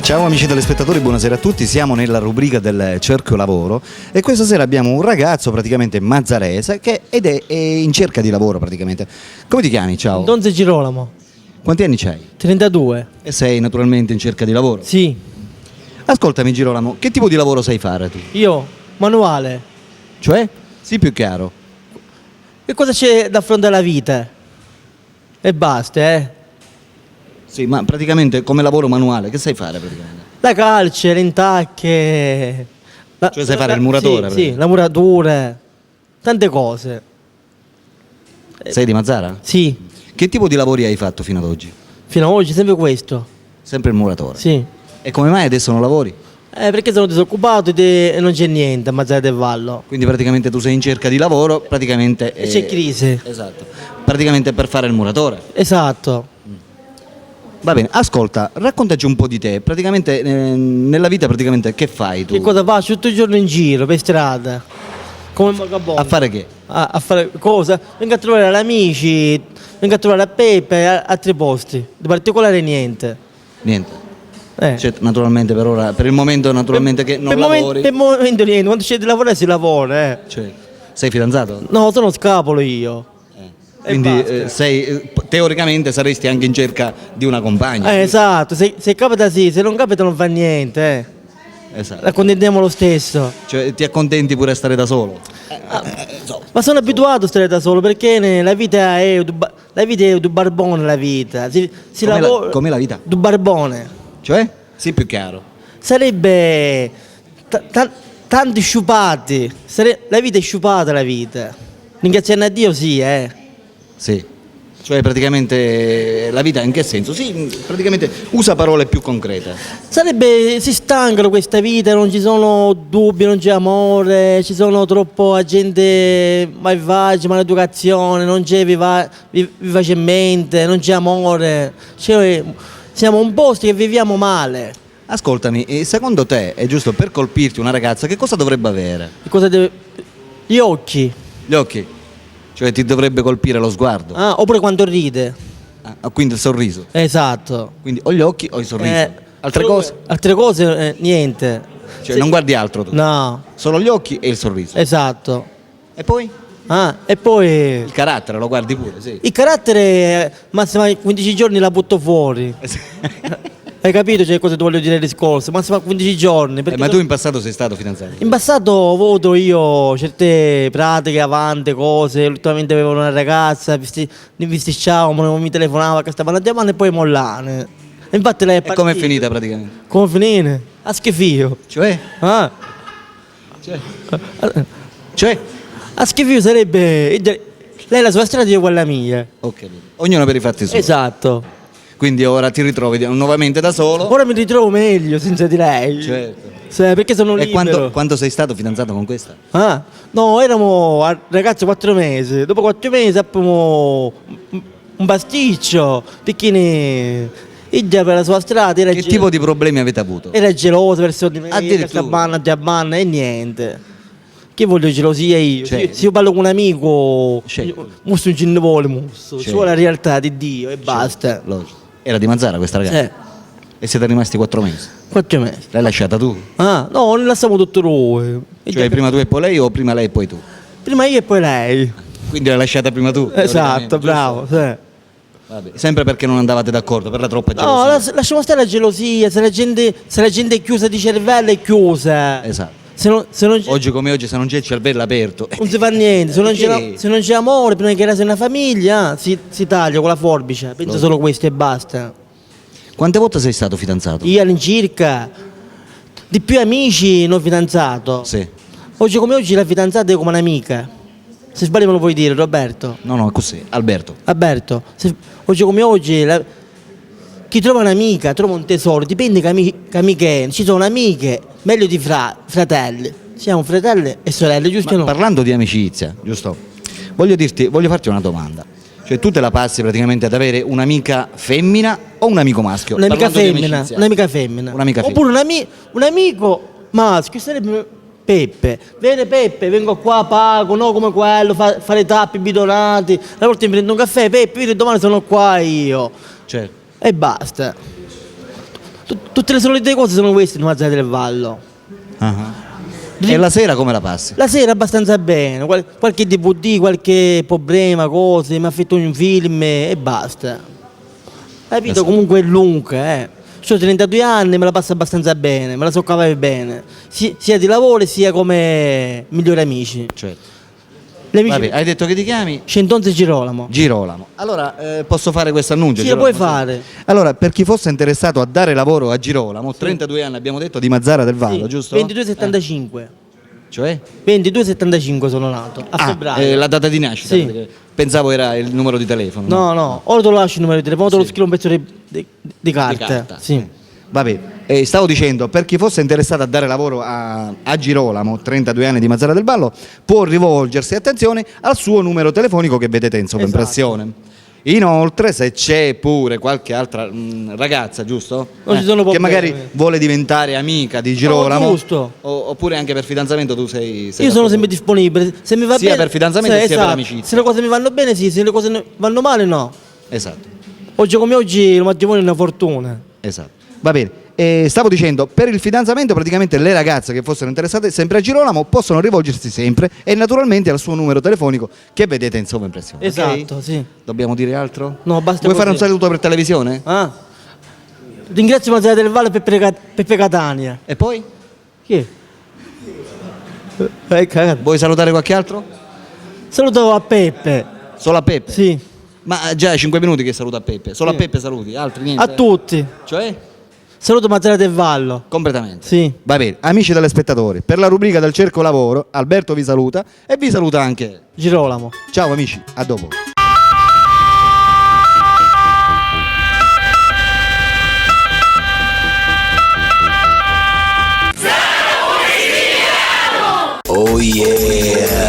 Ciao amici telespettatori, buonasera a tutti, siamo nella rubrica del Cerchio Lavoro e questa sera abbiamo un ragazzo praticamente mazzarese ed è in cerca di lavoro praticamente. Come ti chiami? Ciao. Donze Girolamo, Quanti anni c'hai? 32. E sei naturalmente in cerca di lavoro? Sì, Ascoltami Girolamo, che tipo di lavoro sai fare tu? io, manuale. Cioè? Sii più chiaro. Che cosa c'è da fronte alla vita? E basta, Sì, ma praticamente come lavoro manuale, che sai fare praticamente? La calce, le intacche. Cioè sai fare il muratore, Sì, la muratura. Tante cose. Sei di Mazzara? Sì, Che tipo di lavori hai fatto fino ad oggi? fino ad oggi sempre questo. Sempre il muratore? Sì. E come mai adesso non lavori? Perché sono disoccupato e non c'è niente a Mazzara del Vallo. Quindi praticamente tu sei in cerca di lavoro, praticamente... E c'è crisi. Esatto. Praticamente per fare il muratore. Esatto. Va bene, ascolta, raccontaci un po' di te. Praticamente nella vita praticamente che fai tu? Che cosa faccio tutto il giorno in giro, per strada? Come un vagabondo. A fare che? A fare cosa? Vengo a trovare gli amici, vengo a trovare a Peppe e altri posti. Di particolare niente. Niente. Eh. Cioè, naturalmente per ora, per il momento naturalmente che non lavori. Per il momento niente, quando c'è di lavorare si lavora, Cioè, sei fidanzato? No, sono scapolo io. E Quindi basta. teoricamente saresti anche in cerca di una compagna. Esatto, se capita sì, se non capita non fa niente. Esatto. Accontentiamo lo stesso. Cioè, ti accontenti pure a stare da solo? Ma sono abituato a stare da solo perché la vita è un barbone, la vita. Si Com'è la vita? Du barbone. Cioè? Sii più chiaro. Sarebbe tanti sciupati. La vita è sciupata, la vita. Ringraziando a Dio sì, Sì. Cioè praticamente la vita in che senso? Sì, praticamente usa parole più concrete. Si stancano questa vita, non ci sono dubbi, non c'è amore, ci sono troppo gente malvagia, maleducazione, non c'è vivacemente, non c'è amore. Siamo un posto che viviamo male. Ascoltami, e secondo te è giusto per colpirti una ragazza che cosa dovrebbe avere? Gli occhi, Gli occhi? Cioè ti dovrebbe colpire lo sguardo? oppure quando ride. Quindi il sorriso? Esatto. Quindi o gli occhi o il sorriso? Altre cose? Altre cose niente. Cioè non guardi altro tu? No, Solo gli occhi e il sorriso? esatto. E poi? E poi Il carattere lo guardi pure, sì. il carattere, massimo 15 giorni la butto fuori. Hai capito cioè, cosa ti voglio dire il discorso? Massimo 15 giorni. Perché Ma tu in passato sei stato fidanzato? in passato ho avuto io certe pratiche avanti, cose. Ultimamente avevo una ragazza, ne bisticciavamo, mi telefonava che stavano a chiamare e poi mollane. E infatti lei è E partita. com'è finita praticamente? Come finire? A schifio. Cioè? Ah. Cioè? A schifio sarebbe. Lei la sua strada e io quella mia. Ok, ognuno per i fatti suoi. Esatto. Quindi ora ti ritrovi nuovamente da solo? Ora mi ritrovo meglio senza di lei. Certo. Sì, perché sono E libero. quando sei stato fidanzato con questa? No, eravamo ragazzi 4 mesi. Dopo 4 mesi abbiamo un pasticcio. Perché ella per la sua strada era Che tipo di problemi avete avuto? era gelosa verso di me. Addirittura. Ti abbanna e niente. Che voglio gelosia io? Certo. Se io parlo con un amico, Certo. musso non ce ne vuole, musso. Ci Certo. vuole la realtà di Dio e basta. Logico. Era di Mazzara questa ragazza? E siete rimasti 4 mesi? 4 mesi. L'hai lasciata tu? No, non lasciamo tutto noi. Cioè prima tu e poi lei o prima lei e poi tu? Prima io e poi lei. Quindi l'hai lasciata prima tu? Esatto, teoricamente, bravo. giusto? Sì. Vabbè. Sempre perché non andavate d'accordo, per la troppa No, gelosia. lasciamo stare la gelosia, se la gente è chiusa di cervello è chiusa. Esatto. Se non c'è, Oggi come oggi se non c'è il cervello aperto. non si fa niente, se non Perché? c'è amore, prima che era una famiglia, si taglia con la forbice, pensa solo questo e basta. Quante volte sei stato fidanzato? Io all'incirca, di più amici non fidanzato. Sì. Oggi come oggi la fidanzata è come un'amica. Se sbaglio me lo puoi dire, Roberto. No, così. Alberto. Alberto, oggi come oggi chi trova un'amica trova un tesoro, dipende che amiche è. Ci sono amiche meglio di fratelli. Siamo fratelli e sorelle, giusto o no? Parlando di amicizia, giusto? Voglio farti una domanda. Cioè tu te la passi praticamente ad avere un'amica femmina o un amico maschio? Un'amica Parlando di femmina, amicizia. un'amica femmina. Un'amica femmina. Oppure un amico maschio, sarebbe Peppe. Viene Peppe, vengo qua, pago, no come quello, fa le tappe, bidonati. Una volta mi prendo un caffè, Peppe, io domani sono qua io. Certo. E basta. Tutte le solite cose sono queste di Mazzara del Vallo. Ah. E la sera come la passi? La sera abbastanza bene, qualche DVD, qualche problema, cose, mi affitto un film e basta. La vita comunque è lunga, Ho 32 anni, me la passo abbastanza bene, me la so cavare bene, sia di lavoro sia come migliori amici. Certo. Gli amici Vabbè, hai detto che ti chiami? Centonze Girolamo. Girolamo. Allora, posso fare questo annuncio? Sì, lo Girolamo? puoi fare. Allora, per chi fosse interessato a dare lavoro a Girolamo, 32 anni abbiamo detto di Mazzara del Vallo, Sì, giusto? 22,75. Cioè? 22,75 sono nato, a febbraio. La data di nascita, Sì. perché pensavo era il numero di telefono. No, ora te lo lascio il numero di telefono, te lo Sì. scrivo un pezzo di carta. carta. Sì. Vabbè, stavo dicendo, per chi fosse interessato a dare lavoro a Girolamo, 32 anni di Mazzara del Vallo, può rivolgersi, attenzione, al suo numero telefonico che vedete in sovraimpressione. Inoltre, se c'è pure qualche altra ragazza, giusto? Non ci sono che problemi. magari vuole diventare amica di Girolamo, giusto. oppure anche per fidanzamento tu sei Io sono d'accordo? sempre disponibile. Se mi va Sia bene, per fidanzamento sì, sia per esatto. amicizia. Se le cose mi vanno bene, sì, se le cose vanno male, no. Esatto, Oggi come oggi il matrimonio è una fortuna. esatto. Va bene. Stavo dicendo, per il fidanzamento praticamente le ragazze che fossero interessate sempre a Girolamo possono rivolgersi sempre e naturalmente al suo numero telefonico che vedete in sovraimpressione. ok? Esatto, sì. Dobbiamo dire altro? No, basta Vuoi fare un così. saluto per televisione? Ah. Ringrazio Mazzara del Valle e Peppe Catania. E poi? Chi è? Cagate. Vuoi salutare qualche altro? Saluto a Peppe. Solo a Peppe? Sì. Ma già 5 minuti che saluta a Peppe. Solo Sì. a Peppe saluti, altri niente? A tutti. Cioè? Saluto Mazzara del Vallo. Completamente. Sì. Va bene, amici telespettatori, per la rubrica del Cerco Lavoro, Alberto vi saluta e vi saluta anche. Girolamo. Ciao amici, a dopo. Oh yeah.